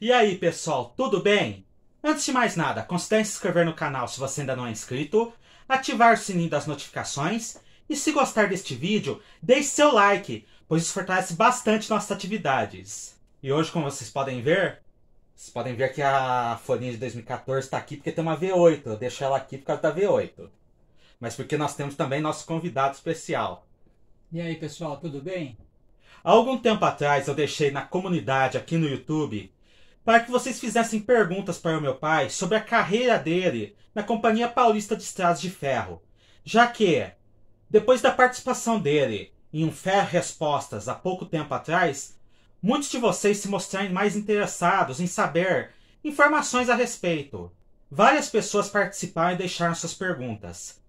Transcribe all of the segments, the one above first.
E aí, pessoal, tudo bem? Antes de mais nada, considere se inscrever no canal se você ainda não é inscrito, ativar o sininho das notificações e se gostar deste vídeo, deixe seu like, pois isso fortalece bastante nossas atividades. E hoje, como vocês podem ver que a folhinha de 2014 está aqui porque tem uma V8. Eu deixo ela aqui por causa da V8. Mas porque nós temos também nosso convidado especial. E aí, pessoal, tudo bem? Há algum tempo atrás eu deixei na comunidade aqui no YouTube para que vocês fizessem perguntas para o meu pai sobre a carreira dele na Companhia Paulista de Estradas de Ferro, já que, depois da participação dele em um Ferro Respostas há pouco tempo atrás, muitos de vocês se mostraram mais interessados em saber informações a respeito. Várias pessoas participaram e deixaram suas perguntas.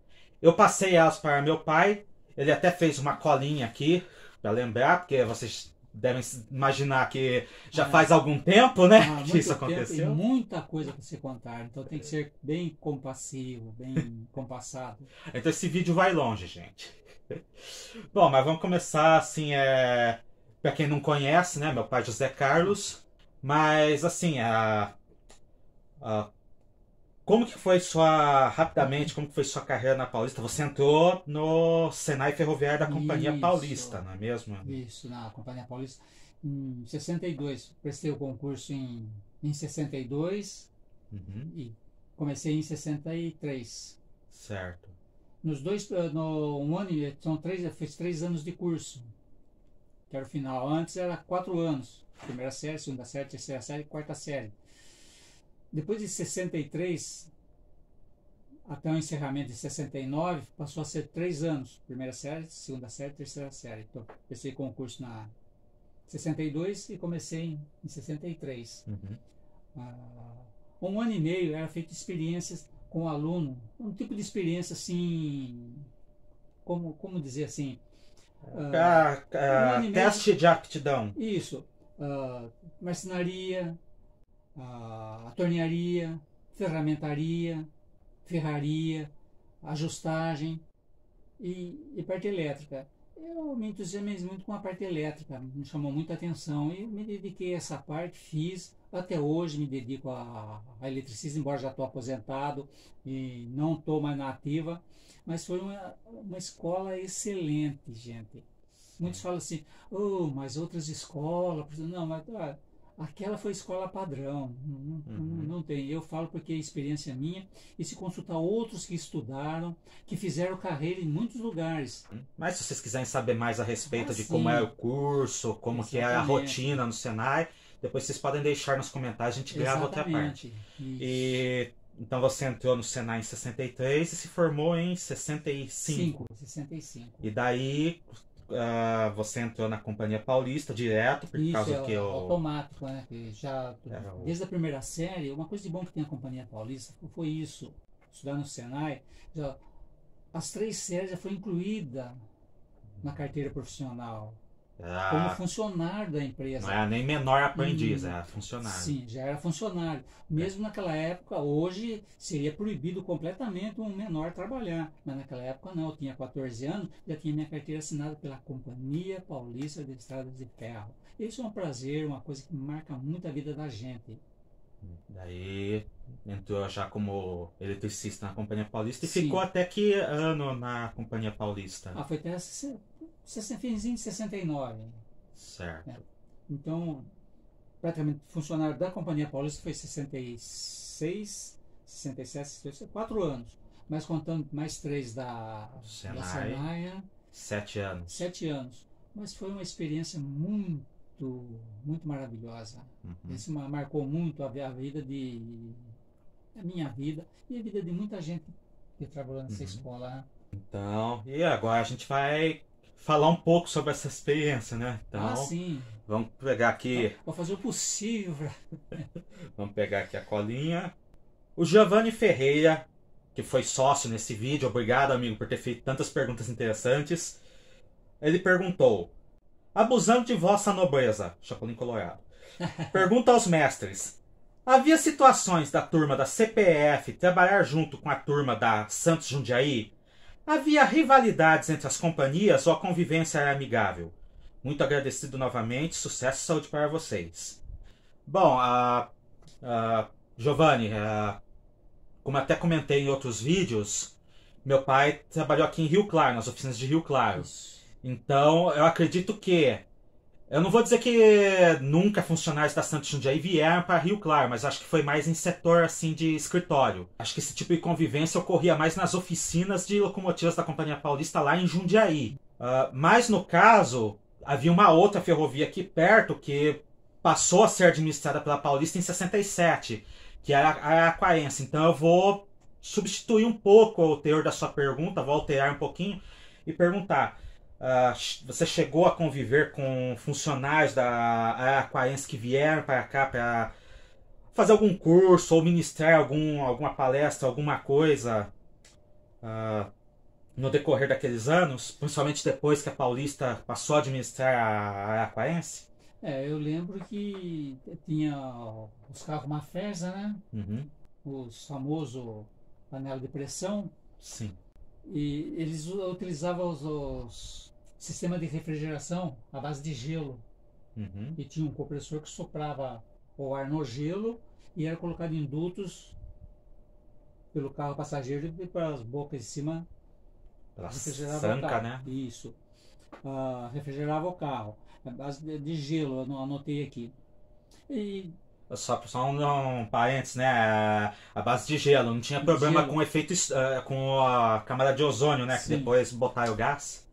Eu passei elas para meu pai, ele até fez uma colinha aqui para lembrar, porque vocês devem imaginar que já faz algum tempo, né, que isso aconteceu. E muita coisa para se contar, então tem que ser bem compassivo, bem compassado. Então esse vídeo vai longe, gente. Bom, mas vamos começar assim, para quem não conhece, né, meu pai é José Carlos, mas assim, como que foi rapidamente, como que foi sua carreira na Paulista? Você entrou no Senai Ferroviário da Companhia Paulista, não é mesmo? Isso, na Companhia Paulista, em 62. Prestei o concurso em 62 e comecei em 63. Certo. Nos dois, um ano, eu fiz 3 anos de curso, que era o final. Antes era 4 anos, primeira série, segunda série, terceira série, quarta série. Depois de 63, até o encerramento de 69, passou a ser 3 anos. Primeira série, segunda série, terceira série. Então, comecei concurso na 62 e comecei em 63. Um ano e meio era feito experiências com o aluno. Um tipo de experiência assim, como dizer assim? Teste de aptidão. Isso. Marcenaria, a tornearia, ferramentaria, ferraria, ajustagem e parte elétrica. Eu me entusiasmei muito com a parte elétrica, me chamou muita atenção e me dediquei a essa parte, fiz. Até hoje me dedico a eletricista, embora já estou aposentado e não estou mais na ativa, mas foi uma escola excelente, gente. Muitos falam assim, mas outras escolas, não, mas aquela foi escola padrão, não tem. Eu falo porque é experiência minha, e se consultar outros que estudaram, que fizeram carreira em muitos lugares. Mas se vocês quiserem saber mais a respeito de como é o curso, como que é a rotina no Senai, depois vocês podem deixar nos comentários, a gente grava outra parte. E então você entrou no Senai em 63 e se formou em 65. 65. E daí você entrou na Companhia Paulista direto, por causa que automático, né? Que já, desde a primeira série, uma coisa de bom que tem a Companhia Paulista foi isso, estudar no Senai, as 3 séries já foi incluída na carteira profissional, como funcionário da empresa. Não era nem menor aprendiz, era funcionário. Sim, já era funcionário. Mesmo naquela época, hoje seria proibido completamente um menor trabalhar. Mas naquela época não, eu tinha 14 anos, já tinha minha carteira assinada pela Companhia Paulista de Estradas de Ferro. Isso é um prazer, uma coisa que marca muito a vida da gente. Daí entrou já como eletricista na Companhia Paulista e ficou até que ano na Companhia Paulista? Foi até finzinho de 69. Certo. Então, praticamente funcionário da Companhia Paulista foi 66, 67, 68, 4 anos. Mas contando mais 3 da Senai, 7 anos. 7 anos. Mas foi uma experiência muito maravilhosa. Isso marcou muito a vida a minha vida e a vida de muita gente que trabalhou nessa escola. Então, e agora a gente vai falar um pouco sobre essa experiência, né? Então, sim. Vamos pegar aqui. Vou fazer o possível. Vamos pegar aqui a colinha. O Giovanni Ferreira, que foi sócio nesse vídeo, obrigado, amigo, por ter feito tantas perguntas interessantes. Ele perguntou: abusando de vossa nobreza, Chapolin Colorado, pergunta aos mestres: havia situações da turma da CPF trabalhar junto com a turma da Santos Jundiaí? Havia rivalidades entre as companhias ou a convivência era amigável? Muito agradecido novamente, sucesso e saúde para vocês. Bom, Giovanni, como até comentei em outros vídeos, meu pai trabalhou aqui em Rio Claro, nas oficinas de Rio Claro. Isso. Então, eu acredito que... Eu não vou dizer que nunca funcionários da Santos Jundiaí vieram para Rio Claro, mas acho que foi mais em setor assim de escritório. Acho que esse tipo de convivência ocorria mais nas oficinas de locomotivas da Companhia Paulista lá em Jundiaí. Mas no caso, havia uma outra ferrovia aqui perto que passou a ser administrada pela Paulista em 67, que era a Araquarense. Então eu vou substituir um pouco o teor da sua pergunta, vou alterar um pouquinho e perguntar: você chegou a conviver com funcionários da Araquarense que vieram para cá para fazer algum curso ou ministrar alguma palestra, alguma coisa ah, no decorrer daqueles anos, principalmente depois que a Paulista passou a administrar a Araquarense? Eu lembro que tinha os carros Mafesa, né? Uhum. Os famosos panela de pressão, Sim. e eles utilizavam os sistemas de refrigeração à base de gelo. Uhum. E tinha um compressor que soprava o ar no gelo e era colocado em dutos pelo carro passageiro e para as bocas de cima Pela refrigerava o sanca, carro. né? Isso. Refrigerava o carro. A base de gelo, eu anotei aqui. E Só um parênteses, né? A base de gelo. Não tinha problema gelo. com o efeito, com a camada de ozônio, né? Que Sim. depois botaram o gás.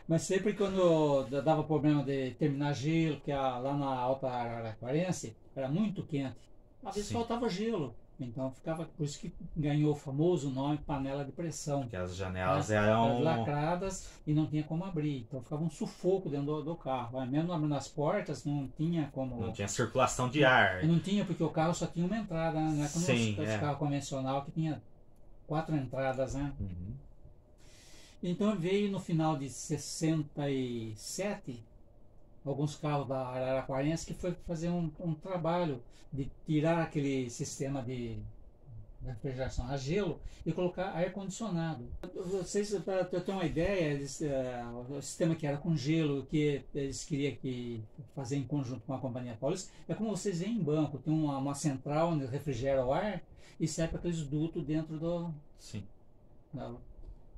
Mas sempre quando dava problema de terminar gelo, porque lá na Alta Araquarense era muito quente, às vezes Sim. faltava gelo. Então ficava, por isso que ganhou o famoso nome panela de pressão. Que as janelas Eram eram lacradas e não tinha como abrir. Então ficava um sufoco dentro do carro. Mesmo abrindo as portas, não tinha como. Não tinha circulação de ar. Não tinha, porque o carro só tinha uma entrada, né? Não é como Sim, os carros convencional que tinha 4 entradas, né? Uhum. Então veio no final de 67 alguns carros da Araraquarense que foi fazer um trabalho de tirar aquele sistema de refrigeração a gelo e colocar ar-condicionado. Vocês, para ter uma ideia, o sistema que era com gelo, que eles queriam fazer em conjunto com a Companhia Paulista, é como vocês veem em banco, tem uma central onde refrigera o ar e sai para aqueles dutos dentro Sim.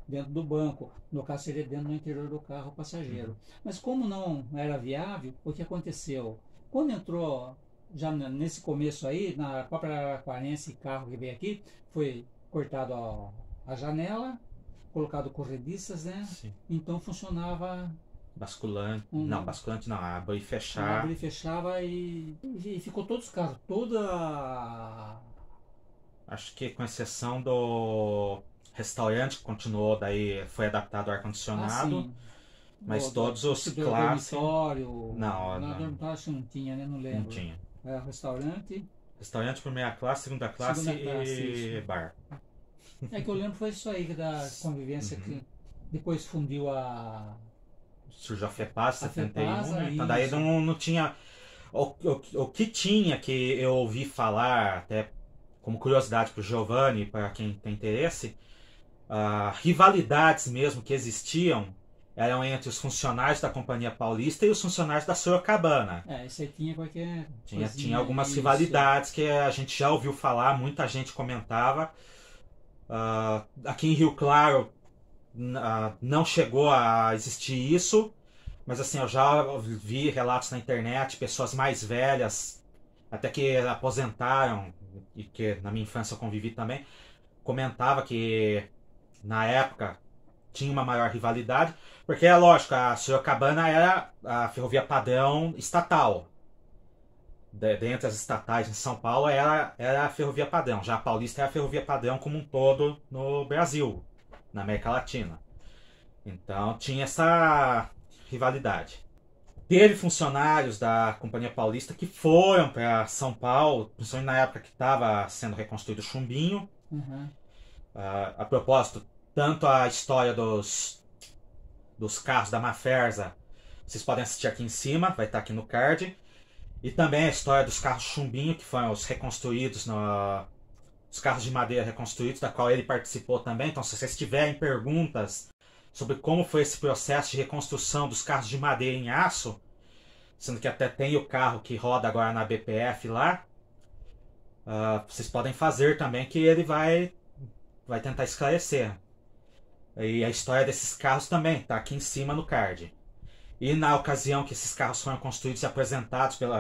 dentro do banco, no caso seria dentro do interior do carro passageiro. Mas como não era viável, o que aconteceu? Quando entrou, já nesse começo aí, na própria Araquarense, carro que veio aqui, foi cortado a janela, colocado corrediças, né? Sim. Então funcionava... Basculante. Não, basculante não. Abrir e fechar. Abria e fechava e ficou todos os carros, Acho que com exceção do restaurante que continuou, daí foi adaptado ao ar-condicionado. Mas todos os classes... dormitório... Não. Dormitório acho que não tinha, né? Não lembro. Não tinha. Restaurante... Restaurante primeira classe, segunda classe e isso. bar. É que eu lembro foi isso aí da convivência que depois fundiu Surgiu a FEPAS, 71, então isso. daí não tinha... O que tinha, que eu ouvi falar, até como curiosidade para o Giovanni, para quem tem interesse, rivalidades mesmo que existiam eram entre os funcionários da Companhia Paulista e os funcionários da Sorocabana. Isso aí tinha qualquer... Tinha algumas rivalidades que a gente já ouviu falar, muita gente comentava. Aqui em Rio Claro não chegou a existir isso, mas assim, eu já vi relatos na internet, pessoas mais velhas, até que aposentaram, e que na minha infância eu convivi também, comentava que na época tinha uma maior rivalidade, porque é lógico, a Sorocabana era a ferrovia padrão estatal. Dentre as estatais em São Paulo era a ferrovia padrão. Já a Paulista é a ferrovia padrão como um todo no Brasil, na América Latina. Então tinha essa rivalidade. Teve funcionários da Companhia Paulista que foram para São Paulo, principalmente na época que estava sendo reconstruído o Chumbinho. Uhum. A propósito, tanto a história dos carros da Maferza, vocês podem assistir aqui em cima, vai estar aqui no card. E também a história dos carros Chumbinho, que foram os reconstruídos, os carros de madeira reconstruídos, da qual ele participou também. Então, se vocês tiverem perguntas sobre como foi esse processo de reconstrução dos carros de madeira em aço, sendo que até tem o carro que roda agora na BPF lá. Vocês podem fazer também, que ele vai tentar esclarecer. E a história desses carros também tá aqui em cima no card. E na ocasião que esses carros foram construídos e apresentados pelo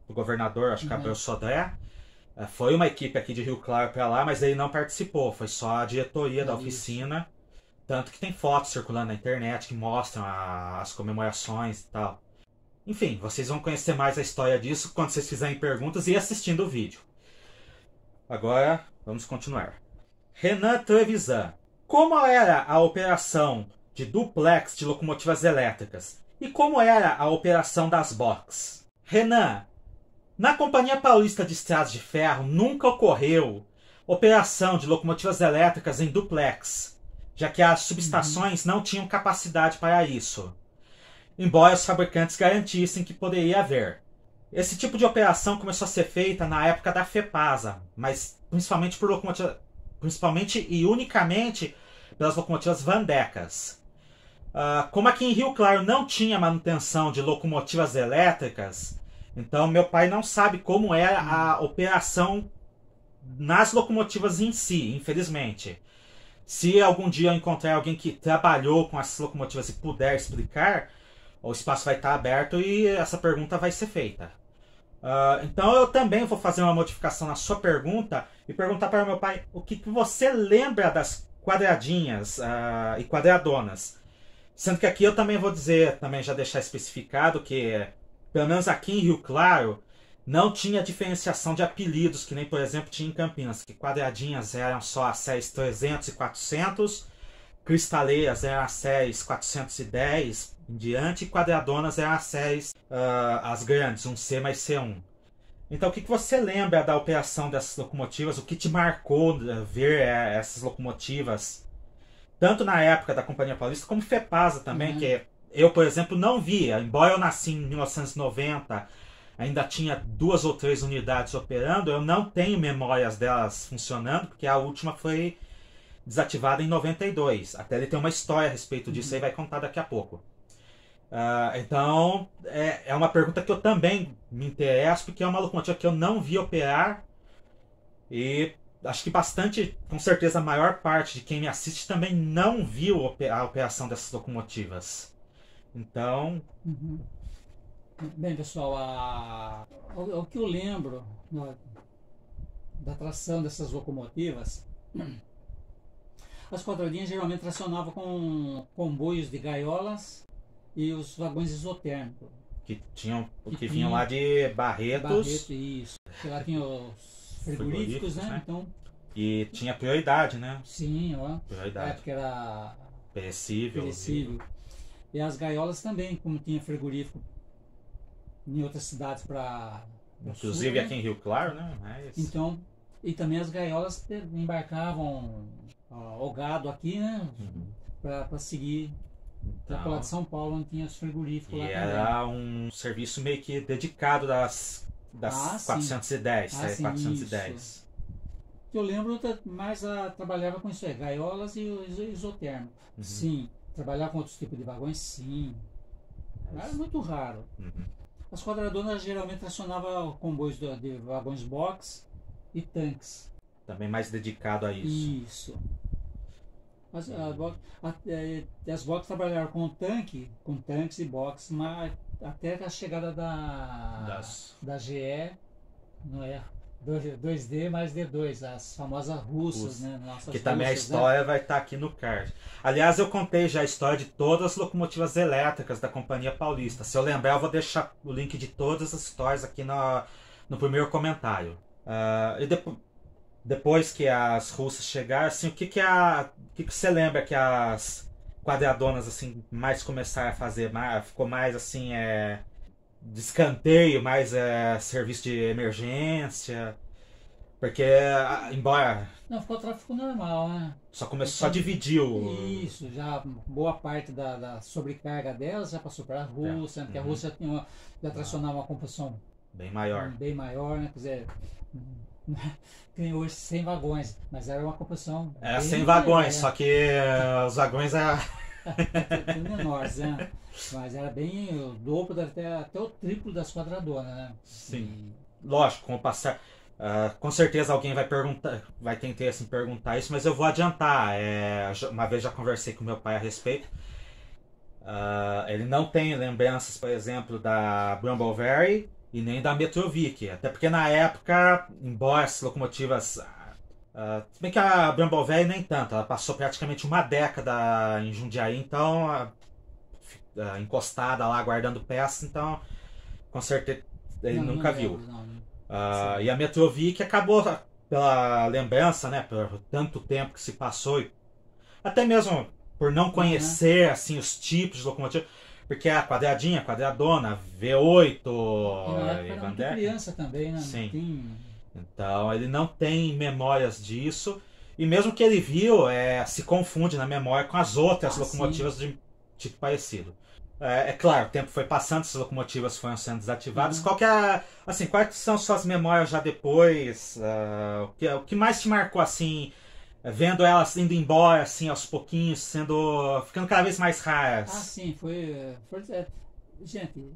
governador, acho que Abel Sodré, foi uma equipe aqui de Rio Claro para lá, mas ele não participou, foi só a diretoria da oficina. Tanto que tem fotos circulando na internet que mostram as comemorações e tal. Enfim, vocês vão conhecer mais a história disso quando vocês fizerem perguntas e assistindo o vídeo. Agora, vamos continuar. Renan Trevisan. Como era a operação de duplex de locomotivas elétricas? E como era a operação das box? Renan, na Companhia Paulista de Estradas de Ferro nunca ocorreu operação de locomotivas elétricas em duplex, já que as subestações não tinham capacidade para isso, embora os fabricantes garantissem que poderia haver. Esse tipo de operação começou a ser feita na época da FEPASA, mas principalmente e unicamente pelas locomotivas Vandecas. Como aqui em Rio Claro não tinha manutenção de locomotivas elétricas, então meu pai não sabe como era a operação nas locomotivas em si, infelizmente. Se algum dia eu encontrar alguém que trabalhou com essas locomotivas e puder explicar, o espaço vai estar aberto e essa pergunta vai ser feita. Então eu também vou fazer uma modificação na sua pergunta e perguntar para o meu pai o que você lembra das quadradinhas e quadradonas. Sendo que aqui eu também vou dizer, também já deixar especificado que, pelo menos aqui em Rio Claro, não tinha diferenciação de apelidos, que nem, por exemplo, tinha em Campinas, que quadradinhas eram só as séries 300 e 400, cristaleiras eram as séries 410 em diante, e quadradonas eram as séries, as grandes, 1C mais C1. Então, o que você lembra da operação dessas locomotivas? O que te marcou ver essas locomotivas? Tanto na época da Companhia Paulista, como FEPASA também, que eu, por exemplo, não via. Embora eu nasci em 1990, ainda tinha 2 ou 3 unidades operando, eu não tenho memórias delas funcionando, porque a última foi desativada em 92. Até ele tem uma história a respeito disso, aí vai contar daqui a pouco. Então, é uma pergunta que eu também me interesso, porque é uma locomotiva que eu não vi operar e acho que bastante, com certeza a maior parte de quem me assiste também não viu a operação dessas locomotivas. Então... Bem, pessoal, o que eu lembro da tração dessas locomotivas, as quadradinhas geralmente tracionavam com comboios de gaiolas e os vagões isotérmicos. Que vinham lá de Barretos. Isso. Que lá tinha os frigoríficos, né? Então, e tinha prioridade, né? Sim, prioridade. Porque era perecível. E as gaiolas também, como tinha frigorífico em outras cidades para... Inclusive aqui em Rio Claro, né? Então, e também as gaiolas embarcavam o gado aqui, né? Para seguir para lá de São Paulo, onde tinha os frigoríficos lá também. E era um serviço meio que dedicado das 410, série 410. Isso. Eu lembro, mais trabalhava com isso aí, gaiolas e isotérmico. Sim, trabalhava com outros tipos de vagões, sim. Era muito raro. As quadradonas geralmente tracionavam comboios de vagões box e tanques. Também mais dedicado a isso. Isso. As box trabalharam com tanques e box, mas até a chegada da GE, não é? 2D mais D2, as famosas russas, né? Que também a história vai estar aqui no card. Aliás, eu contei já a história de todas as locomotivas elétricas da Companhia Paulista. Se eu lembrar, eu vou deixar o link de todas as histórias aqui no primeiro comentário. E depois que as russas chegaram, assim, o que você lembra que as quadradonas assim mais começaram a fazer? Ficou mais assim, de escanteio, mais serviço de emergência? Porque, embora... Não, ficou tráfego normal, né? Só dividiu... Isso, já boa parte da sobrecarga delas já passou para a Rússia, porque a Rússia já tracionava uma composição bem maior, né? Quer dizer, tem hoje 100 vagões, mas era uma composição... Era 100 vagões, só que os vagões Tudo menores, né? Mas era bem o dobro, até o triplo das quadradonas, né? Sim. Lógico, com o passar. Com certeza alguém vai perguntar, vai ter interesse em perguntar isso, mas eu vou adiantar. Uma vez já conversei com meu pai a respeito. Ele não tem lembranças, por exemplo, da Brambleberry e nem da Metrovic. Até porque na época, embora as locomotivas. Se bem que a Brambleberry nem tanto, ela passou praticamente uma década em Jundiaí, então encostada lá guardando peças, então com certeza ele nunca viu. E a Metrovic acabou, pela lembrança, né, por tanto tempo que se passou, até mesmo por não conhecer assim os tipos de locomotiva, porque a quadradinha, a quadradona, V8, E na época era muito criança também, né? Sim. Então ele não tem memórias disso, e mesmo que ele viu, se confunde na memória com as outras locomotivas de tipo parecido. É claro, o tempo foi passando, essas locomotivas foram sendo desativadas. Quais são suas memórias já depois? O que mais te marcou assim, vendo elas indo embora assim aos pouquinhos, ficando cada vez mais raras? Sim, gente,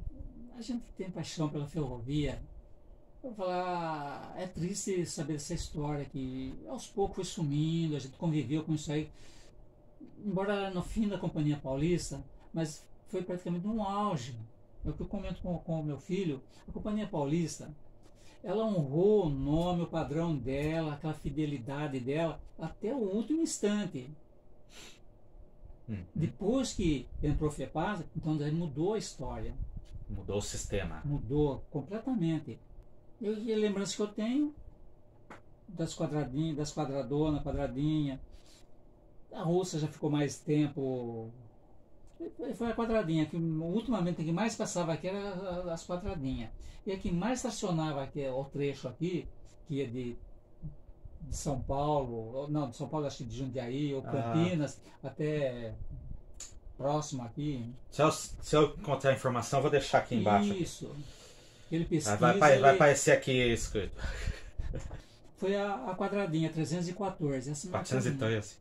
a gente tem paixão pela ferrovia. Eu vou falar, é triste saber dessa história que aos poucos foi sumindo, a gente conviveu com isso aí, embora no fim da Companhia Paulista, mas foi praticamente um auge. É o que eu comento com o meu filho. A Companhia Paulista, ela honrou o nome, o padrão dela, aquela fidelidade dela, até o último instante. Depois que entrou o FEPASA, então daí mudou a história. Mudou o sistema. Mudou completamente. E a lembrança que eu tenho das quadradinhas, das quadradonas, quadradinha. A russa já ficou mais tempo. Foi a quadradinha, que ultimamente a que mais passava aqui era as quadradinhas. E a que mais estacionava aqui, o trecho aqui, que ia de São Paulo, não, de São Paulo acho que de Jundiaí, ou Campinas, até próximo aqui. Se eu encontrar a informação, eu vou deixar aqui embaixo. Isso. Ele pesquisa. Vai aparecer aqui escrito. Foi a quadradinha 314. Essa 413.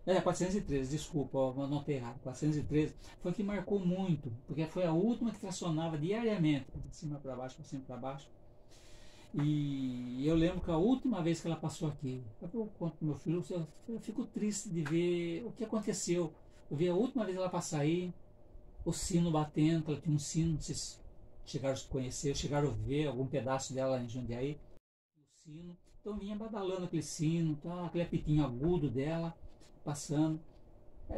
413, desculpa, eu anotei errado. 413 foi que marcou muito, porque foi a última que tracionava diariamente, de cima para baixo, para cima para baixo. E eu lembro que a última vez que ela passou aqui, eu conto pro meu filho, eu fico triste de ver o que aconteceu. Eu vi a última vez ela passar aí, o sino batendo, ela tinha um sino, não sei se chegaram a conhecer, chegaram a ver algum pedaço dela em Jundiaí, o sino. Então vinha badalando aquele sino, tá, aquele apitinho agudo dela, passando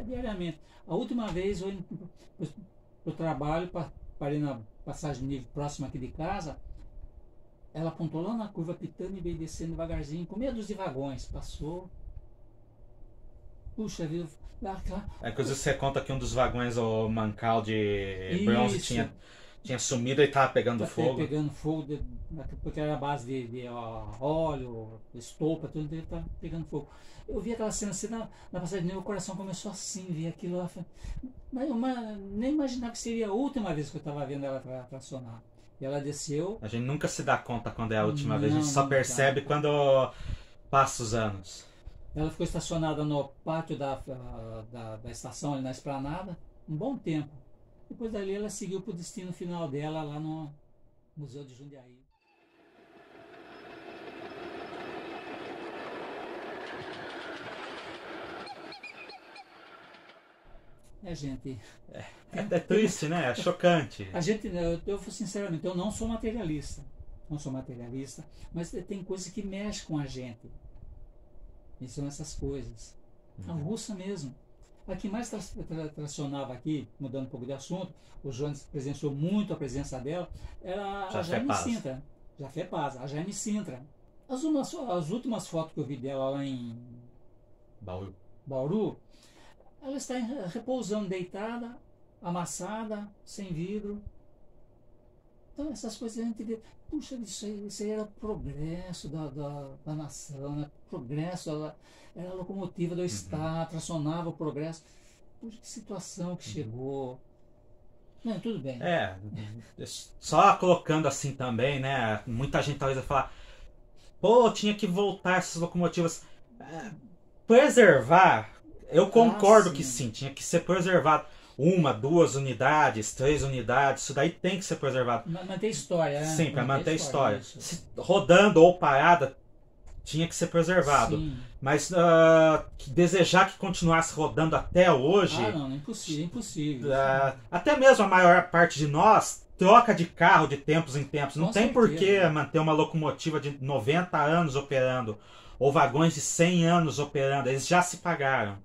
diariamente. A última vez eu indo pro trabalho, parei na passagem de nível próxima aqui de casa, ela apontou lá na curva pitando e veio descendo devagarzinho, com medo de vagões, passou. Puxa vida. Inclusive você conta que um dos vagões, o mancal de bronze, tinha sumido e estava pegando fogo. Pegando fogo, porque era a base de óleo, estopa, tudo, ele estava pegando fogo. Eu vi aquela cena assim, na passagem de nível, o coração começou assim, ver aquilo lá. Mas eu nem imaginava que seria a última vez que eu estava vendo ela tracionar. E ela desceu. A gente nunca se dá conta quando é a última vez, a gente só percebe quando passa os anos. Ela ficou estacionada no pátio da estação, ali na esplanada, um bom tempo. Depois dali ela seguiu para o destino final dela, lá no Museu de Jundiaí. Gente... É triste, né? É chocante. Eu sinceramente, eu não sou materialista. Não sou materialista, mas tem coisas que mexem com a gente. E são essas coisas. A russa mesmo. A que mais tracionava aqui, mudando um pouco de assunto, o Jones presenciou muito a presença dela, era a Jaime Sintra. Já FEPASA, a Jaime Sintra. As últimas fotos que eu vi dela lá em Bauru, ela está repousando, deitada, amassada, sem vidro. Então essas coisas a gente vê, puxa, isso aí era o progresso da nação, né? Progresso, ela era a locomotiva do Estado, tracionava o progresso. Puxa, que situação que chegou. Não, tudo bem. Só colocando assim também, né? Muita gente talvez vai falar, pô, tinha que voltar essas locomotivas. Preservar Eu concordo sim. que sim, tinha que ser preservado. 1, 2 unidades, 3 unidades, isso daí tem que ser preservado. Manter história, né? Sim, para manter a história. Isso. Rodando ou parada, tinha que ser preservado. Sim. Mas desejar que continuasse rodando até hoje. Ah, não, impossível, impossível. Até mesmo a maior parte de nós troca de carro de tempos em tempos. Não Com tem por que certeza. manter uma locomotiva de 90 anos operando. Ou vagões de 100 anos operando. Eles já se pagaram.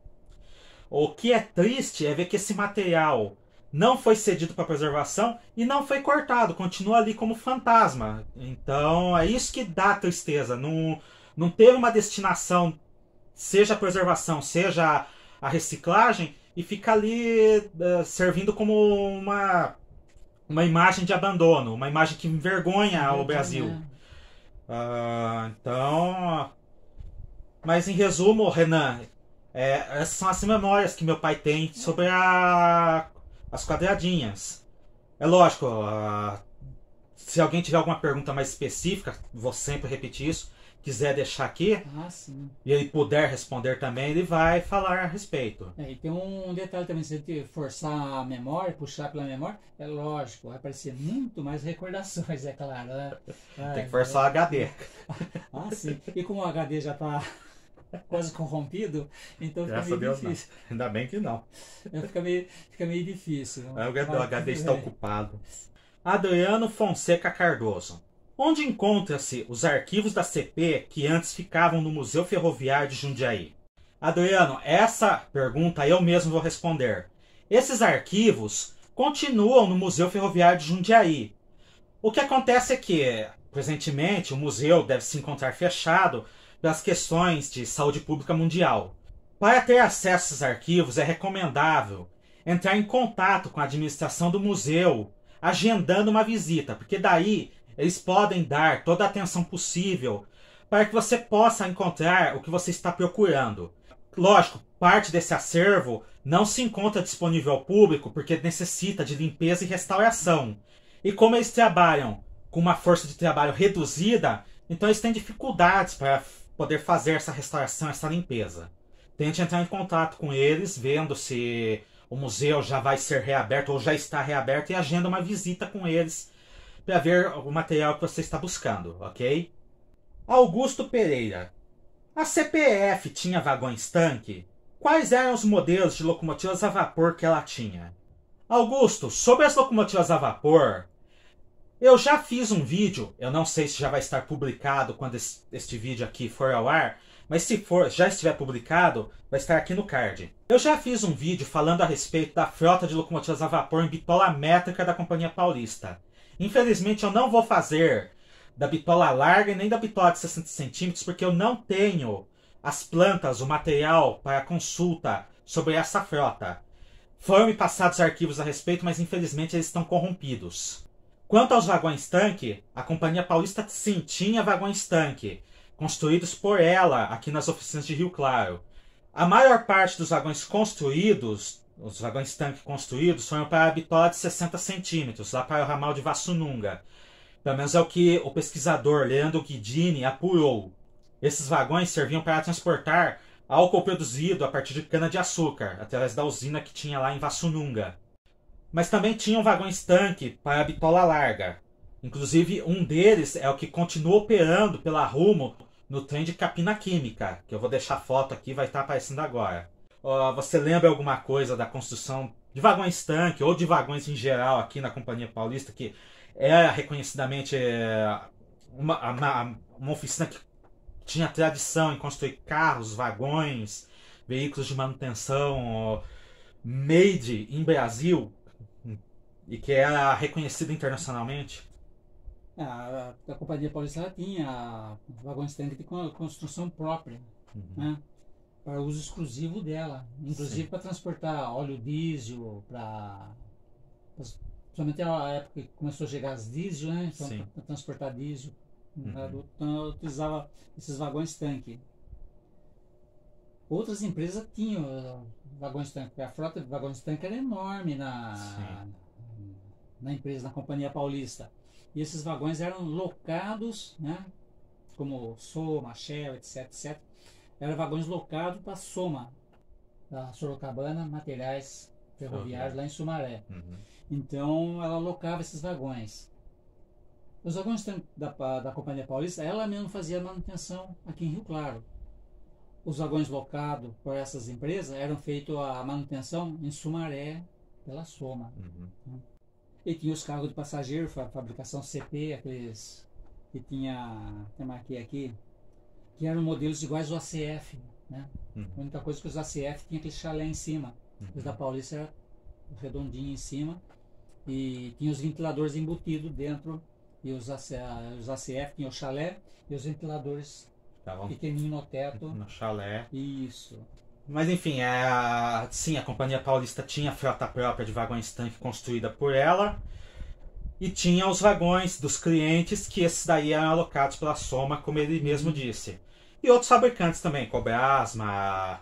O que é triste é ver que esse material não foi cedido para preservação e não foi cortado, continua ali como fantasma. Então é isso que dá tristeza. Não teve uma destinação, seja a preservação, seja a reciclagem, e fica ali servindo como uma imagem de abandono, uma imagem que envergonha o Brasil. Então. Mas em resumo, Renan, essas são as memórias que meu pai tem sobre as quadradinhas. É lógico, se alguém tiver alguma pergunta mais específica, vou sempre repetir isso, quiser deixar aqui, sim. E ele puder responder também, ele vai falar a respeito. E tem um detalhe também, se você forçar a memória, puxar pela memória, é lógico, vai aparecer muito mais recordações, é claro. Né? Tem que forçar o HD. Sim. E como o HD já está quase corrompido, então fica Graças meio a Deus, difícil. não. Ainda bem que não. Fica meio difícil. O HD está ocupado. Adriano Fonseca Cardoso. Onde encontra-se os arquivos da CP que antes ficavam no Museu Ferroviário de Jundiaí? Adriano, essa pergunta eu mesmo vou responder. Esses arquivos continuam no Museu Ferroviário de Jundiaí. O que acontece é que, presentemente, o museu deve se encontrar fechado pelas questões de saúde pública mundial. Para ter acesso a esses arquivos, é recomendável entrar em contato com a administração do museu, agendando uma visita, porque daí eles podem dar toda a atenção possível para que você possa encontrar o que você está procurando. Lógico, parte desse acervo não se encontra disponível ao público porque necessita de limpeza e restauração. E como eles trabalham com uma força de trabalho reduzida, então eles têm dificuldades para poder fazer essa restauração, essa limpeza. Tente entrar em contato com eles, vendo se o museu já vai ser reaberto ou já está reaberto, e agenda uma visita com eles para ver o material que você está buscando, ok? Augusto Pereira. A CPF tinha vagões-tanque? Quais eram os modelos de locomotivas a vapor que ela tinha? Augusto, sobre as locomotivas a vapor, eu já fiz um vídeo, eu não sei se já vai estar publicado quando este vídeo aqui for ao ar, mas se for, já estiver publicado, vai estar aqui no card. Eu já fiz um vídeo falando a respeito da frota de locomotivas a vapor em bitola métrica da Companhia Paulista. Infelizmente eu não vou fazer da bitola larga e nem da bitola de 60 centímetros, porque eu não tenho as plantas, o material para consulta sobre essa frota. Foram me passados arquivos a respeito, mas infelizmente eles estão corrompidos. Quanto aos vagões-tanque, a Companhia Paulista sim tinha vagões-tanque, construídos por ela aqui nas oficinas de Rio Claro. A maior parte dos vagões construídos, os vagões-tanque construídos, foram para a bitola de 60 centímetros, lá para o ramal de Vassununga. Pelo menos é o que o pesquisador Leandro Guidini apurou. Esses vagões serviam para transportar álcool produzido a partir de cana-de-açúcar, através da usina que tinha lá em Vassununga. Mas também tinham vagões-tanque para a bitola larga. Inclusive, um deles é o que continua operando pela Rumo no trem de Capina Química, que eu vou deixar a foto aqui, vai estar aparecendo agora. Você lembra alguma coisa da construção de vagões-tanque ou de vagões em geral aqui na Companhia Paulista, que é reconhecidamente uma oficina que tinha tradição em construir carros, vagões, veículos de manutenção made in Brasil e que era reconhecida internacionalmente? A Companhia Paulista ela tinha vagões-tanque de construção própria, né? Para uso exclusivo dela, inclusive para transportar óleo diesel, principalmente a época que começou a chegar as diesel, né? Então, para transportar diesel. Então eu utilizava esses vagões-tanque. Outras empresas tinham vagões-tanque. A frota de vagões-tanque era enorme na empresa, na Companhia Paulista. E esses vagões eram locados, né? Como Soma, Shell, etc, etc. Eram vagões locados para Soma. da Sorocabana Materiais Ferroviários, lá em Sumaré. Uhum. Então ela alocava esses vagões. Os vagões da Companhia Paulista, ela mesma fazia a manutenção aqui em Rio Claro. Os vagões locados por essas empresas eram feitos a manutenção em Sumaré pela Soma. Uhum. E tinha os carros de passageiro, fabricação CP, aqueles que eu marquei aqui, que eram modelos iguais ao ACF, né? Uhum. A única coisa é que os ACF tinha aquele chalé em cima. Os da Paulista era redondinho em cima e tinha os ventiladores embutidos dentro, e os ACF tinham o chalé e os ventiladores pequenininho no teto. No chalé. Isso. Mas enfim, sim, a Companhia Paulista tinha frota própria de vagões-tanque construída por ela. E tinha os vagões dos clientes, que esses daí eram alocados pela Soma, como ele mesmo disse. E outros fabricantes também, Cobrasma,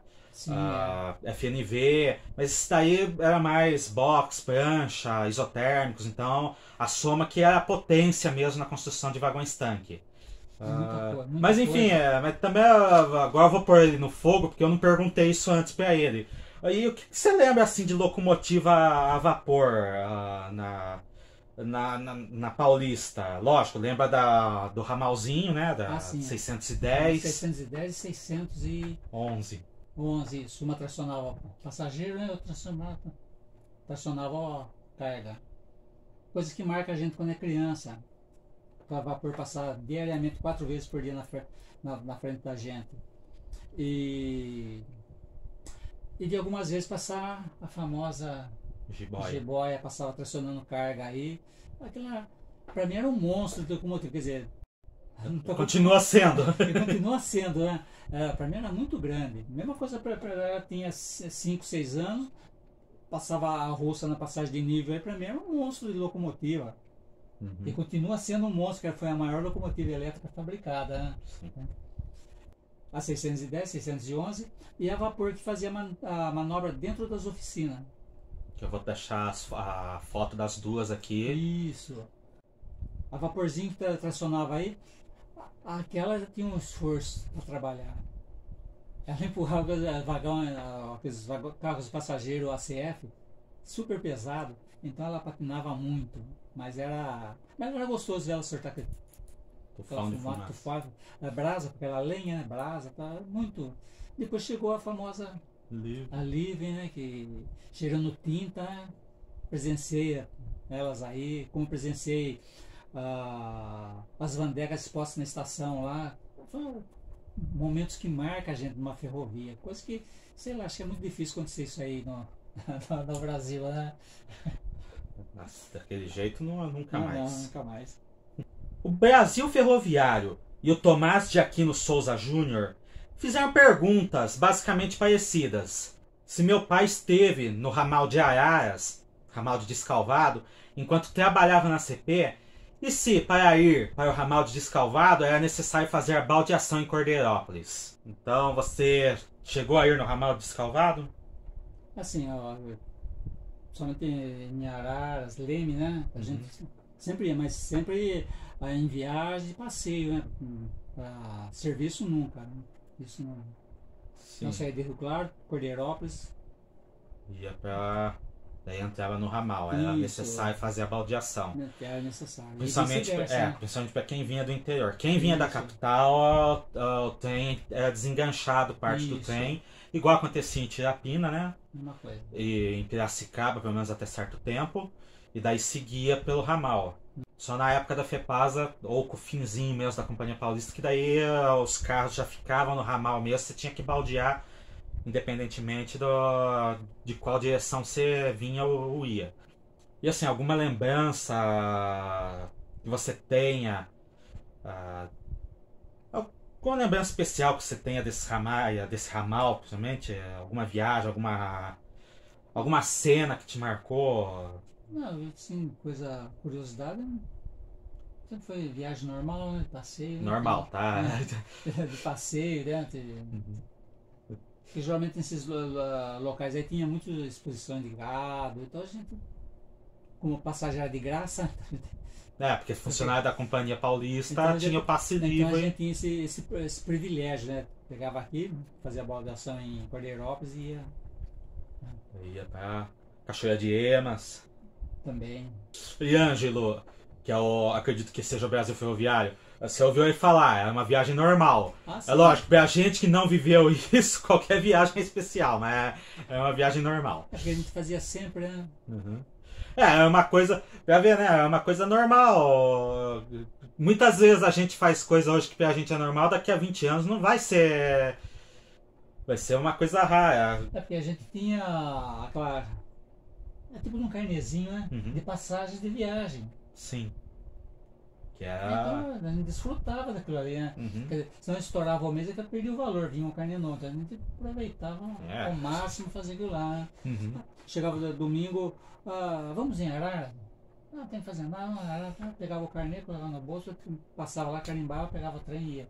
FNV, mas isso daí era mais box, prancha, isotérmicos. Então a Soma que era a potência mesmo na construção de vagões-tanque. Mas enfim, mas também agora eu vou pôr ele no fogo, porque eu não perguntei isso antes para ele. E o que você lembra assim de locomotiva a vapor na Paulista? Lógico, lembra do ramalzinho, né? Da 610. 610 e 611. Isso. Uma tracionava passageiro, né? Outra tracionava carga. Coisa que marca a gente quando é criança. Para vapor passar diariamente 4 vezes por dia na frente da gente. E de algumas vezes passar a famosa jiboia, passava tracionando carga aí. Aquela, para mim era um monstro de locomotiva, quer dizer... Continua sendo. Continua sendo, né? Para mim era muito grande. Mesma coisa para ela, tinha 5, 6 anos, passava a roça na passagem de nível, aí para mim era um monstro de locomotiva. Uhum. E continua sendo um monstro, que foi a maior locomotiva elétrica fabricada, né? A 610, 611 e a vapor que fazia a manobra dentro das oficinas. Que eu vou deixar a foto das duas aqui. Isso. A vaporzinho que tracionava aí, aquela já tinha um esforço para trabalhar. Ela empurrava aqueles carros passageiros ACF, super pesado, então ela patinava muito. Mas era gostoso dela soltar aquele tufado, brasa, porque era lenha, né? Brasa, tá muito. Depois chegou a famosa Livre, né? Que cheirando tinta, né? Presenciei elas aí, como presenciei as bandeiras expostas na estação lá. Foram momentos que marcam a gente numa ferrovia, coisa que, sei lá, acho que é muito difícil acontecer isso aí no Brasil, né? Nossa, daquele jeito nunca mais. Não, nunca mais. O Brasil Ferroviário e o Tomás de Aquino Souza Júnior fizeram perguntas basicamente parecidas. Se meu pai esteve no ramal de Araras, ramal de Descalvado, enquanto trabalhava na CP, e se para ir para o ramal de Descalvado era necessário fazer a baldeação em Cordeirópolis. Então você chegou a ir no ramal de Descalvado? Assim, somente em Araras, Leme, né? A gente sempre ia, mas sempre em viagem de passeio, né? Para serviço nunca, né? Isso não. Sim. Não saía de Rio Claro, Cordeirópolis. Ia para... Daí entrava no ramal, era necessário fazer a baldeação. Era necessário. Principalmente para quem vinha do interior. Quem vinha da capital, o trem era desenganchado, parte do trem. Igual acontecia em Tirapina, né? Uma coisa. E em Piracicaba, pelo menos até certo tempo. E daí seguia pelo ramal. Só na época da FEPASA, ou com o finzinho mesmo da Companhia Paulista, que daí os carros já ficavam no ramal mesmo, você tinha que baldear, independentemente de qual direção você vinha ou ia. E assim, alguma lembrança que você tenha, alguma lembrança especial que você tenha desse ramal, principalmente, alguma viagem, alguma cena que te marcou? Não, assim, curiosidade, sempre foi viagem normal, né? Passeio. Normal, tá? De passeio, né? Porque geralmente nesses locais aí tinha muita exposição de gado, então a gente, como passageiro de graça. Porque funcionário da Companhia Paulista então tinha o passe livre. Então a gente tinha esse privilégio, né? Pegava aqui, fazia a baldeação em Cordeirópolis e ia Eu ia pra Cachoeira de Emas. Também. E Ângelo, que é acredito que seja o Brasil Ferroviário, você ouviu ele falar, é uma viagem normal. Ah, É sim. lógico, pra gente que não viveu isso, qualquer viagem é especial, mas é uma viagem normal. É porque a gente fazia sempre, né? Uhum. É uma coisa, pra ver, né? É uma coisa normal. Muitas vezes a gente faz coisa hoje que pra gente é normal, daqui a 20 anos não vai ser. Vai ser uma coisa rara. É porque a gente tinha aquela. É tipo de um carnezinho, né? Uhum. De passagem de viagem. Sim. Que Então a gente desfrutava daquilo ali, né? Uhum. Quer dizer, se não estourava o mês, é que perdia o valor, vinha um carne novo. Então a gente aproveitava ao máximo fazer aquilo lá, né? Uhum. Chegava domingo, vamos em Arara? Não, tem que fazer nada, vamos em Arara. Pegava o carnê, colocava no bolso, passava lá, carimbava, pegava o trem e ia.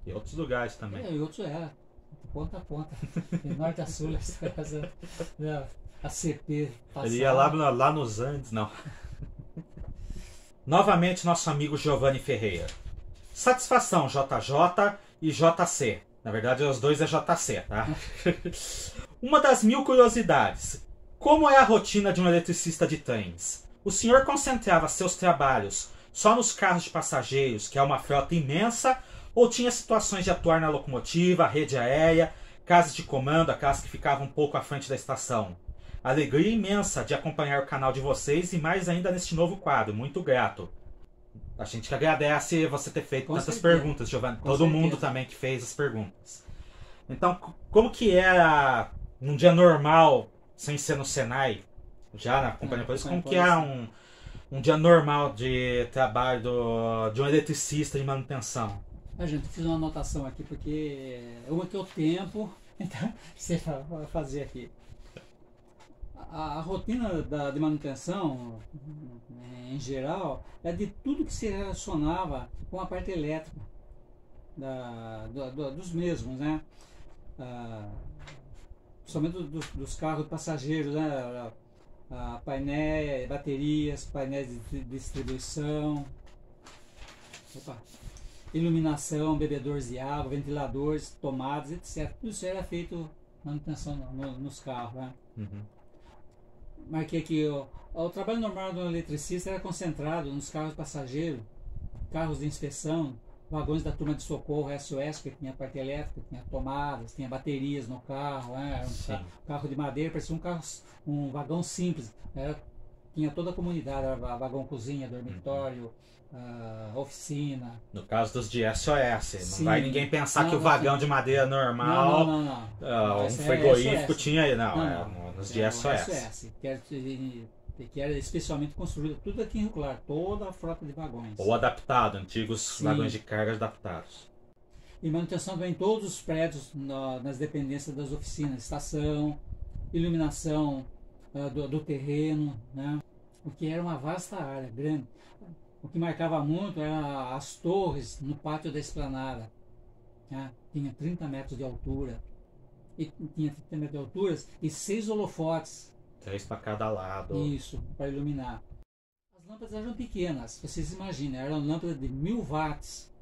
E outros lugares também. E outros era, de ponta a ponta, de norte a sul, a CP passava. Ele ia lá nos Andes, não. Novamente, nosso amigo Giovanni Ferreira. Satisfação, JJ e JC. Na verdade, os dois é JC, tá? Uma das 1000 curiosidades. Como é a rotina de um eletricista de trens? O senhor concentrava seus trabalhos só nos carros de passageiros, que é uma frota imensa, ou tinha situações de atuar na locomotiva, rede aérea, casas de comando, aquelas que ficavam um pouco à frente da estação? Alegria imensa de acompanhar o canal de vocês e mais ainda neste novo quadro. Muito grato. A gente que agradece você ter feito tantas perguntas, Giovanni. Todo mundo também que fez as perguntas. Então, como que era num dia normal, sem ser no Senai, já na Companhia Paulista, como que era um dia normal de trabalho de um eletricista de manutenção? A gente fez uma anotação aqui, porque uma que é o tempo, então você vai fazer aqui. A rotina de manutenção, em geral, é de tudo que se relacionava com a parte elétrica dos mesmos, né? Somente dos carros de passageiros, né? Painéis, baterias, painéis de distribuição, iluminação, bebedores de água, ventiladores, tomadas, etc. Tudo isso era feito manutenção nos carros, né? Uhum. Marquei aqui, o trabalho normal do eletricista era concentrado nos carros de passageiro, carros de inspeção, vagões da turma de socorro SOS, que tinha parte elétrica, tinha tomadas, tinha baterias no carro, era um carro de madeira, parecia um vagão simples, tinha toda a comunidade, vagão cozinha, dormitório, oficina. No caso dos de SOS, Sim. Não vai ninguém pensar que o vagão de madeira normal, um frigorífico tinha aí, nos de SOS. Que era especialmente construído, tudo aqui em Rio Claro, toda a frota de vagões. Ou adaptado, antigos vagões de carga adaptados. E manutenção também em todos os prédios, nas dependências das oficinas, estação, iluminação do terreno, né? O que era uma vasta área, grande. O que marcava muito eram as torres no pátio da esplanada. Né? Tinha 30 metros de altura. E tinha 30 metros de altura e 6 holofotes. 3 para cada lado. Isso, para iluminar. As lâmpadas eram pequenas, vocês imaginam, eram lâmpadas de 1000 watts.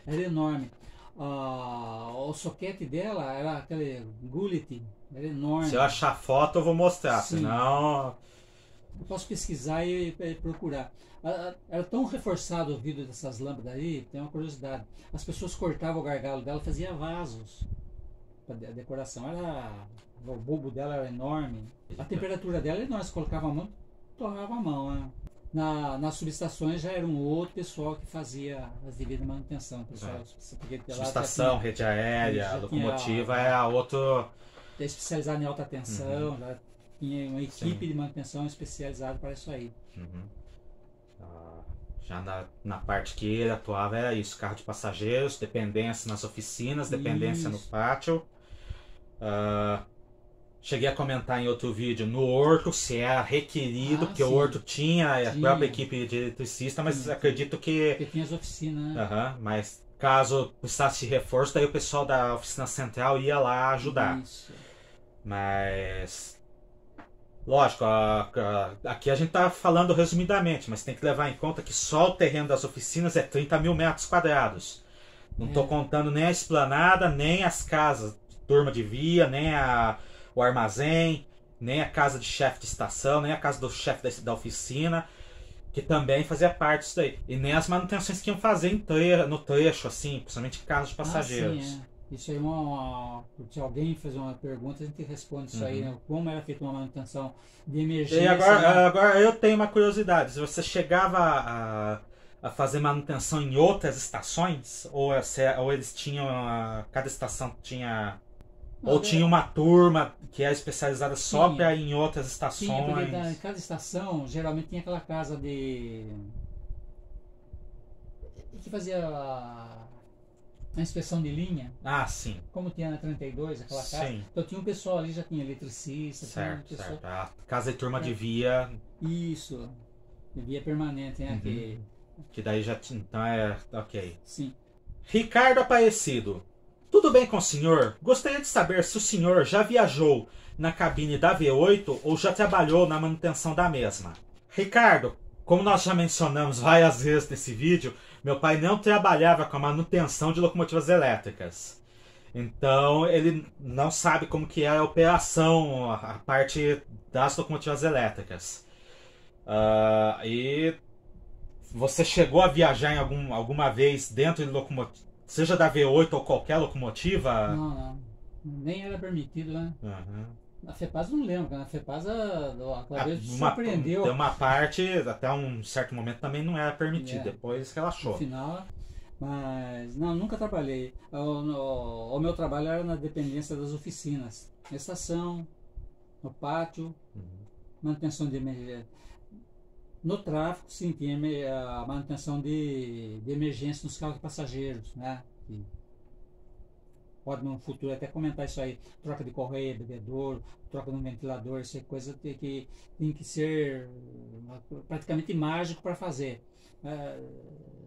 Era enorme. O soquete dela era aquele Gullet, era enorme. Se eu achar foto eu vou mostrar, Sim. senão... Eu posso pesquisar e procurar. Era tão reforçado o vidro dessas lâmpadas aí, tem uma curiosidade. As pessoas cortavam o gargalo dela, faziam vasos para decoração. O bulbo dela era enorme. A temperatura dela era enorme. Se colocava a mão, torrava a mão. Né? Nas subestações já era um outro pessoal que fazia as devidas manutenção. Subestação, rede aérea, locomotiva era outro... Especializado em alta tensão, já tinha uma equipe de manutenção especializada para isso aí. Uhum. Já na parte que ele atuava era isso, carro de passageiros, dependência nas oficinas, dependência no pátio. Cheguei a comentar em outro vídeo no Horto se era requerido, porque o Horto tinha a própria equipe de eletricista, mas acredito que... Porque tinha as oficinas, né? Mas caso precisasse de reforço, daí o pessoal da oficina central ia lá ajudar. Isso. Mas... Lógico, aqui a gente está falando resumidamente, mas tem que levar em conta que só o terreno das oficinas é 30 mil metros quadrados. Não estou contando nem a esplanada, nem as casas. turma de via, nem o armazém, nem a casa de chefe de estação, nem a casa do chefe da oficina, que também fazia parte disso daí. E nem as manutenções que iam fazer no trecho, assim, principalmente carros de passageiros. Sim, é. Isso aí se alguém fazer uma pergunta, a gente responde isso aí, né? Como era feita uma manutenção de emergência. E agora eu tenho uma curiosidade. Se você chegava a fazer manutenção em outras estações, ou eles tinham. Cada estação tinha. Não, ou tinha uma turma que era especializada só Tinha. para ir em outras Sim, estações. porque em cada estação geralmente tinha aquela casa que fazia a inspeção de linha, Ah, sim. como tinha na 32, aquela casa. Sim. Então tinha um pessoal ali, já tinha eletricista, tinha um Certo, pessoal. certo. A casa de turma de via, Isso, de via permanente, né? Uhum. que daí já tinha. Então é. Ok. Sim. Ricardo Aparecido. Tudo bem com o senhor? Gostaria de saber se o senhor já viajou na cabine da V8 ou já trabalhou na manutenção da mesma. Ricardo, como nós já mencionamos várias vezes nesse vídeo, meu pai não trabalhava com a manutenção de locomotivas elétricas. Então ele não sabe como que é a operação, a parte das locomotivas elétricas. E você chegou a viajar alguma vez dentro de locomotiva, seja da V8 ou qualquer locomotiva? Não. Nem era permitido, né? Uhum. Na FEPAS não lembro, na FEPAS a vez surpreendeu. Tem uma parte, até um certo momento também não era permitido, depois relaxou. No final, mas não, nunca trabalhei. O meu trabalho era na dependência das oficinas, na estação, no pátio, manutenção de emergência. No tráfego, sim, tinha a manutenção de emergência nos carros de passageiros, né? E pode no futuro até comentar isso aí, troca de correia, bebedouro, troca de um ventilador, isso é coisa que tem que ser praticamente mágico para fazer.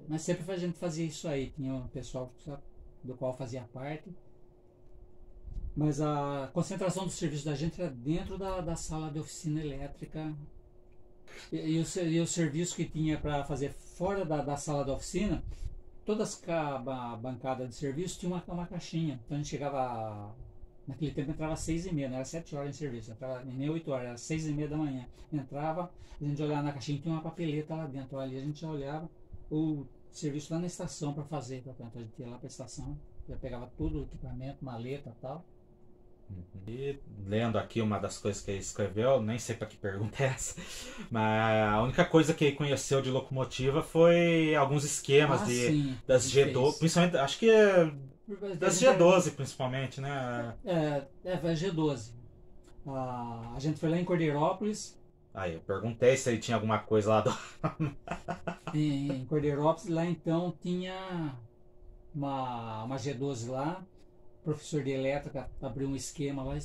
Mas sempre a gente fazia isso aí, tinha um pessoal do qual fazia parte. Mas a concentração do serviço da gente era dentro da sala de oficina elétrica. E o serviço que tinha para fazer fora da sala da oficina, todas as bancadas de serviço tinha uma caixinha. Então a gente chegava, naquele tempo entrava às 6h30, não era 7 horas em serviço, entrava nem 8 horas, era 6h30 da manhã. Entrava, a gente olhava na caixinha, tinha uma papeleta lá dentro. Ali a gente já olhava o serviço lá na estação para fazer. Portanto, a gente ia lá para a estação, já pegava todo o equipamento, maleta e tal. E lendo aqui uma das coisas que ele escreveu, nem sei para que pergunta é essa, mas a única coisa que ele conheceu de locomotiva foi alguns esquemas Sim, das G12, principalmente, acho que das G12 principalmente, né? G12. A gente foi lá em Cordeirópolis. Aí eu perguntei se ele tinha alguma coisa lá Em Cordeirópolis, lá então tinha uma G12 lá. O professor de elétrica abriu um esquema lá,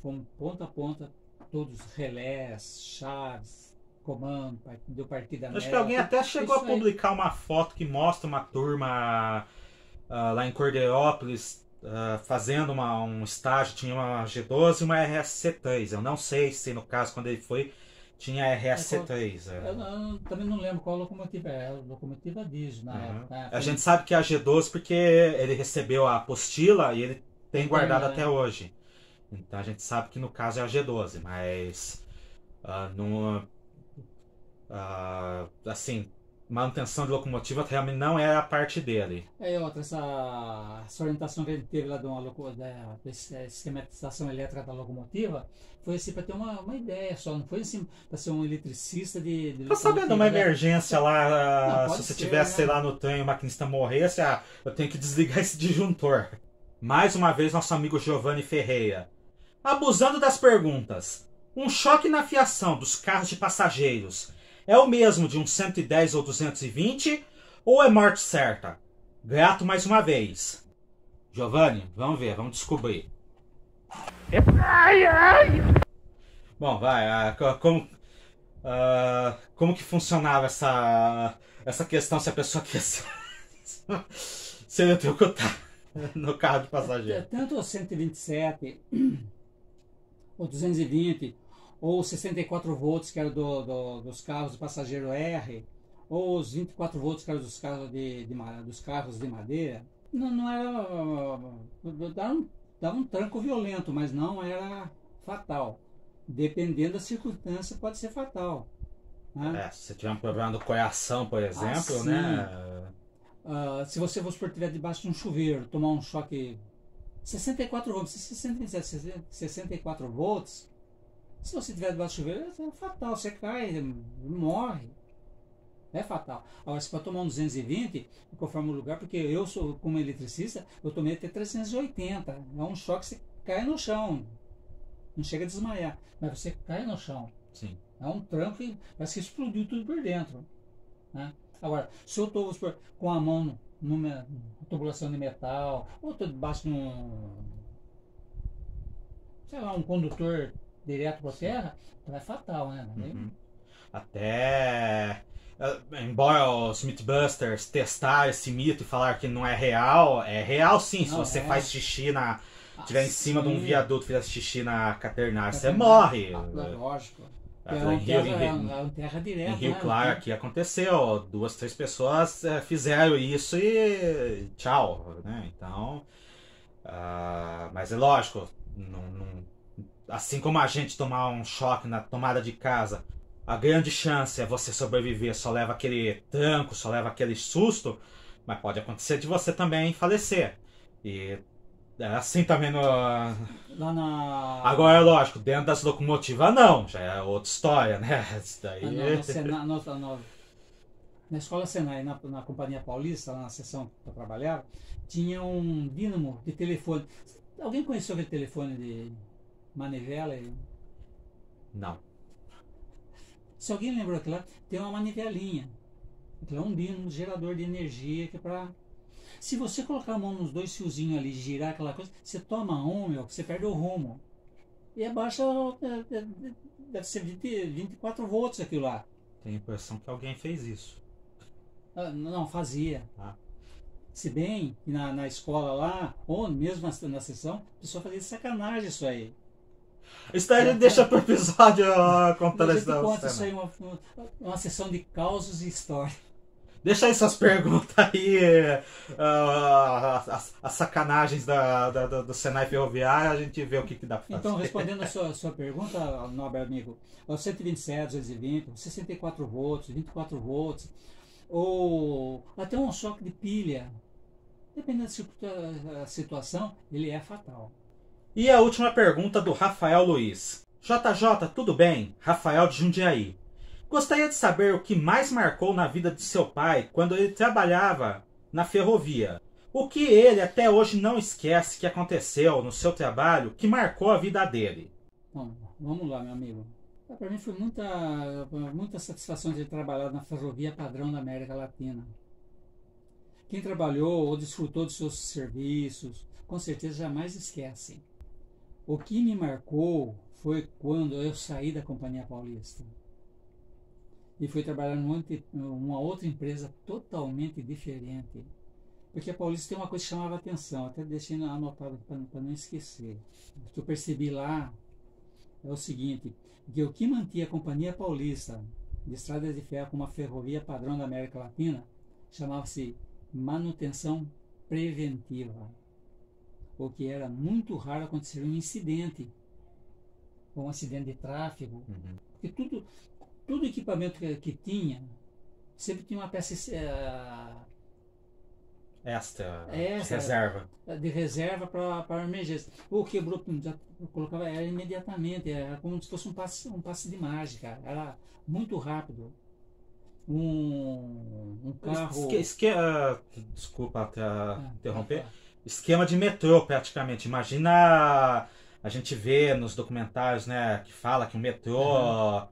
fomos ponta a ponta, todos relés, chaves, comando, deu partida média. Acho que alguém até chegou a publicar uma foto que mostra uma turma lá em Cordeirópolis fazendo um estágio, tinha uma G12 e uma RSC3. Eu não sei se no caso, quando ele foi, tinha RSC3. Eu também não lembro qual locomotiva é. A locomotiva diesel na época. A gente sabe que é a G12 porque ele recebeu a apostila e ele tem guardado até hoje. Então a gente sabe que no caso é a G12, mas assim, manutenção de locomotiva realmente não é a parte dele. Essa orientação que a gente teve lá da esquematização elétrica da locomotiva foi assim para ter uma ideia só, não foi assim para ser um eletricista de Tá sabendo uma emergência lá, não, se você ser, tivesse, né? sei lá, no trem e o maquinista morresse, eu tenho que desligar esse disjuntor. Mais uma vez, nosso amigo Giovanni Ferreira. Abusando das perguntas. Um choque na fiação dos carros de passageiros é o mesmo de um 110 ou 220 ou é morte certa? Grato mais uma vez. Giovanni, vamos ver, vamos descobrir. Bom, vai, como que funcionava essa questão se a pessoa quer se eletrocutar no carro de passageiro? Tanto o 127 ou 220 ou 64 volts que era dos carros de passageiro R, ou os 24 volts que eram dos carros de madeira, não era dava um tranco violento, mas não era fatal. Dependendo da circunstância, pode ser fatal. Né? Se você tiver um problema do coração, por exemplo, Assim, né? se você, vamos supor, estiver debaixo de um chuveiro, tomar um choque 64 volts, 64 volts, se você estiver debaixo do chuveiro, é fatal, você cai, morre. É fatal. Agora, se pode tomar um 220, conforme o lugar, porque eu sou, como eletricista, eu tomei até 380. É um choque que você cai no chão. Não chega a desmaiar, mas você cai no chão. Sim. É um tranco e parece que explodiu tudo por dentro. Né? Agora, se eu estou com a mão numa tubulação de metal, ou estou debaixo de um condutor direto para a terra, então é fatal, né? Uhum. Até, embora os Mythbusters testar esse mito e falar que não é real sim. Não, se você faz xixi estiver em cima de um sim. viaduto e fizer xixi na caternária, você morre. Lógico. É É terra direta. Em Rio né? Claro aqui aconteceu, 2, 3 pessoas fizeram isso e tchau, né? Então, mas é lógico, assim como a gente tomar um choque na tomada de casa, a grande chance é você sobreviver, só leva aquele tranco, só leva aquele susto, mas pode acontecer de você também falecer. E é assim também no... Lá na... Agora, lógico, dentro das locomotivas não, já é outra história, né? Isso daí... Na escola Senai, na Companhia Paulista, lá na seção que eu trabalhava, tinha um dínamo de telefone. Alguém conheceu aquele telefone de manivela? Não. Se alguém lembrou aquilo lá, tem uma manivelinha. Aquilo é um dínamo, um gerador de energia que é para... Se você colocar a mão nos 2 fiozinhos ali, girar aquela coisa, você toma você perde o rumo. E abaixa, deve ser 24 volts aquilo lá. Tenho a impressão que alguém fez isso. Não, fazia. Se bem que na escola lá, ou mesmo na sessão, a pessoa fazia sacanagem isso aí. Isso daí deixa pro episódio contando a isso gente conta isso aí, uma sessão de causos e história. Deixa aí suas perguntas aí, as sacanagens do Senai Ferroviário, a gente vê o que dá pra fazer. Então, respondendo a sua pergunta, nobre amigo, o 127, 220, 64 volts, 24 volts, ou até um choque de pilha, dependendo da situação, ele é fatal. E a última pergunta do Rafael Luiz. JJ, tudo bem? Rafael de Jundiaí. Gostaria de saber o que mais marcou na vida de seu pai quando ele trabalhava na ferrovia. O que ele até hoje não esquece que aconteceu no seu trabalho que marcou a vida dele. Bom, vamos lá, meu amigo. Para mim foi muita satisfação de ter trabalhado na ferrovia padrão da América Latina. Quem trabalhou ou desfrutou de seus serviços, com certeza jamais esquece. O que me marcou foi quando eu saí da Companhia Paulista e fui trabalhar numa outra empresa totalmente diferente. Porque a Paulista tem uma coisa que chamava atenção, até deixei anotado para não esquecer. O que eu percebi lá é o seguinte, que o que mantinha a Companhia Paulista de Estradas de Ferro como uma ferrovia padrão da América Latina chamava-se manutenção preventiva. O que era muito raro acontecer um incidente, um acidente de tráfego, porque todo equipamento que tinha, sempre tinha uma peça extra reserva. De reserva para emergência. Ou quebrou, já colocava ela imediatamente, era como se fosse um passe de mágica, era muito rápido. Um carro... Desculpa interromper. Esquema de metrô, praticamente. Imagina, a gente vê nos documentários, né, que fala que o metrô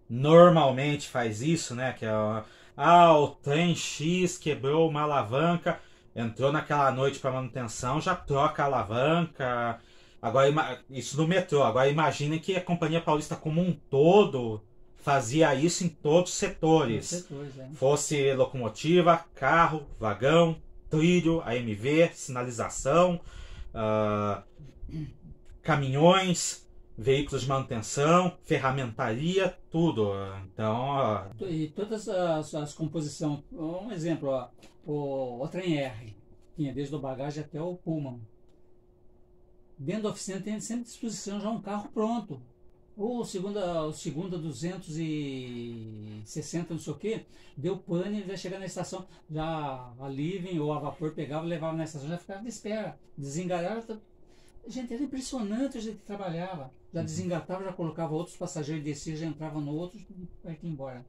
normalmente faz isso, né, que o trem X quebrou uma alavanca, entrou naquela noite para manutenção, já troca a alavanca. Agora, isso no metrô. Agora imaginem que a Companhia Paulista como um todo fazia isso em todos os setores. Fosse locomotiva, carro, vagão, trilho, AMV, sinalização, caminhões, veículos de manutenção, ferramentaria, tudo. Então, E todas as composições, um exemplo, o trem R, tinha desde o bagagem até o Pullman. dentro da oficina tem sempre à disposição já um carro pronto. O segunda 260, não sei o que, deu pane, ele vai chegar na estação, já a Living ou a vapor pegava, levava na estação, já ficava de espera, desengalhava. Gente, era impressionante o jeito que trabalhava. Já desengatava, já colocava outros passageiros, descia, já entrava no outro e partia embora.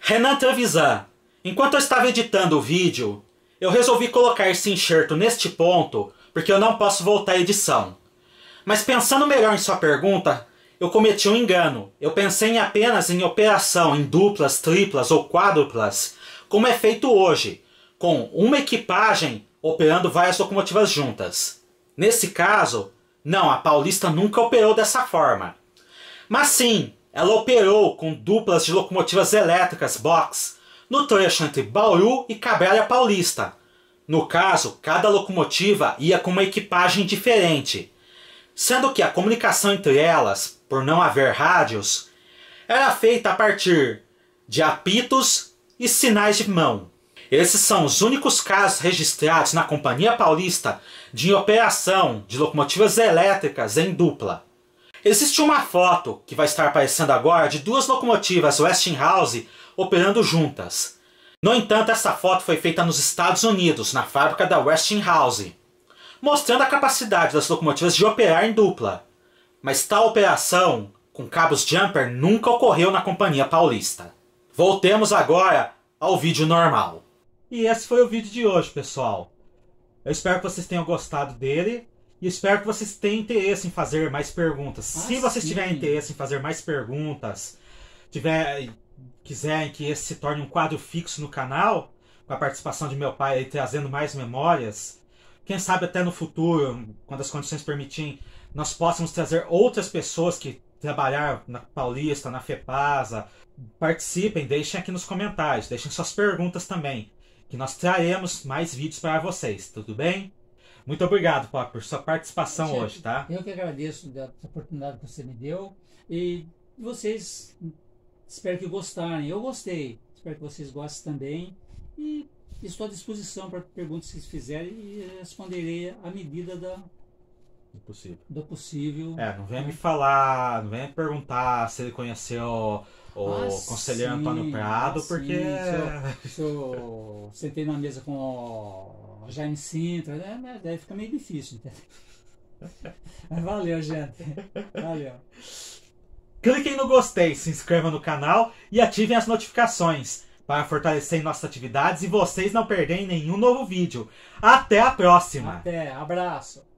Renan Trevisan, enquanto eu estava editando o vídeo, eu resolvi colocar esse enxerto neste ponto, porque eu não posso voltar à edição. Mas pensando melhor em sua pergunta, eu cometi um engano. Eu pensei apenas em operação em duplas, triplas ou quádruplas, como é feito hoje, com uma equipagem operando várias locomotivas juntas. Nesse caso, não, a Paulista nunca operou dessa forma. Mas sim, ela operou com duplas de locomotivas elétricas box no trecho entre Bauru e Cabrália Paulista. No caso, cada locomotiva ia com uma equipagem diferente, sendo que a comunicação entre elas, por não haver rádios, era feita a partir de apitos e sinais de mão. Esses são os únicos casos registrados na Companhia Paulista de operação de locomotivas elétricas em dupla. Existe uma foto que vai estar aparecendo agora de duas locomotivas Westinghouse operando juntas. No entanto, essa foto foi feita nos Estados Unidos, na fábrica da Westinghouse, mostrando a capacidade das locomotivas de operar em dupla. Mas tal operação, com cabos jumper, nunca ocorreu na Companhia Paulista. Voltemos agora ao vídeo normal. E esse foi o vídeo de hoje, pessoal. Eu espero que vocês tenham gostado dele e espero que vocês tenham interesse em fazer mais perguntas. Se vocês tiverem interesse em fazer mais perguntas, quiserem que esse se torne um quadro fixo no canal, com a participação de meu pai aí, trazendo mais memórias, quem sabe até no futuro, quando as condições permitirem, nós possamos trazer outras pessoas que trabalharam na Paulista, na FEPASA. Participem, deixem aqui nos comentários, deixem suas perguntas também, que nós traremos mais vídeos para vocês, tudo bem? Muito obrigado, Pop, por sua participação hoje, tá? Eu que agradeço da oportunidade que você me deu e vocês, espero que gostarem. Eu gostei, espero que vocês gostem também e estou à disposição para perguntas que vocês fizerem e responderei à medida do possível. Não venha me falar, não venha me perguntar se ele conheceu o conselheiro Antônio Prado, porque... Se eu sentei na mesa com o Jaime Sintra, né? Daí fica meio difícil, entendeu? Mas valeu, gente. Valeu. Cliquem no gostei, se inscrevam no canal e ativem as notificações para fortalecer nossas atividades e vocês não perderem nenhum novo vídeo. Até a próxima! Até, abraço!